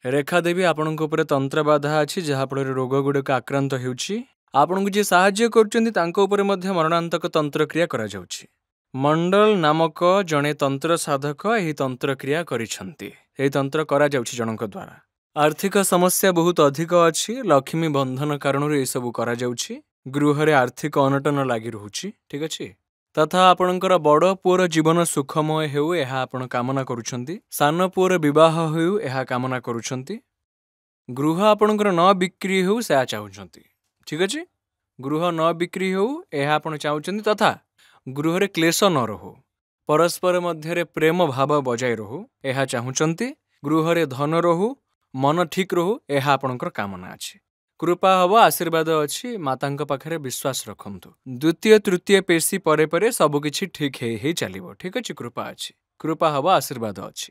ରେଖା ଦେବୀ ଆପଣଙ୍କ ଉପରେ ତନ୍ତ୍ର ବାଧା ଅଛି, ଯାହାଫଳରେ ରୋଗ ଗୁଡ଼ିକ ଆକ୍ରାନ୍ତ ହେଉଛି। ଆପଣଙ୍କୁ ଯିଏ ସାହାଯ୍ୟ କରୁଛନ୍ତି ତାଙ୍କ ଉପରେ ମଧ୍ୟ ମରଣାନ୍ତକ ତନ୍ତ୍ରକ୍ରିୟା କରାଯାଉଛି। ମଣ୍ଡଳ ନାମକ ଜଣେ ତନ୍ତ୍ର ସାଧକ ଏହି ତନ୍ତ୍ରକ୍ରିୟା କରିଛନ୍ତି। ଏହି ତନ୍ତ୍ର କରାଯାଉଛି ଜଣଙ୍କ ଦ୍ୱାରା। ଆର୍ଥିକ ସମସ୍ୟା ବହୁତ ଅଧିକ ଅଛି। ଲକ୍ଷ୍ମୀ ବନ୍ଧନ କାରଣରୁ ଏସବୁ କରାଯାଉଛି। ଗୃହରେ ଆର୍ଥିକ ଅନଟନ ଲାଗି ରହୁଛି। ଠିକ୍ ଅଛି। ତଥା ଆପଣଙ୍କର ବଡ଼ ପୁଅର ଜୀବନ ସୁଖମୟ ହେଉ ଏହା ଆପଣ କାମନା କରୁଛନ୍ତି। ସାନ ପୁଅର ବିବାହ ହେଉ ଏହା କାମନା କରୁଛନ୍ତି। ଗୃହ ଆପଣଙ୍କର ନ ବିକ୍ରି ହେଉ ସେହା ଚାହୁଁଛନ୍ତି। ଠିକ୍ ଅଛି। ଗୃହ ନ ବିକ୍ରି ହେଉ ଏହା ଆପଣ ଚାହୁଁଛନ୍ତି। ତଥା ଗୃହରେ କ୍ଲେଶ ନ ରହୁ, ପରସ୍ପର ମଧ୍ୟରେ ପ୍ରେମ ଭାବ ବଜାୟ ରହୁ ଏହା ଚାହୁଁଛନ୍ତି। ଗୃହରେ ଧନ ରହୁ, ମନ ଠିକ୍ ରହୁ ଏହା ଆପଣଙ୍କର କାମନା ଅଛି। କୃପା ହେବ, ଆଶୀର୍ବାଦ ଅଛି। ମାତାଙ୍କ ପାଖରେ ବିଶ୍ୱାସ ରଖନ୍ତୁ। ଦ୍ୱିତୀୟ ତୃତୀୟ ପେଶୀ ପରେ ପରେ ସବୁକିଛି ଠିକ୍ ହେଇ ଚାଲିବ। ଠିକ୍ ଅଛି। କୃପା ଅଛି, କୃପା ହେବ, ଆଶୀର୍ବାଦ ଅଛି।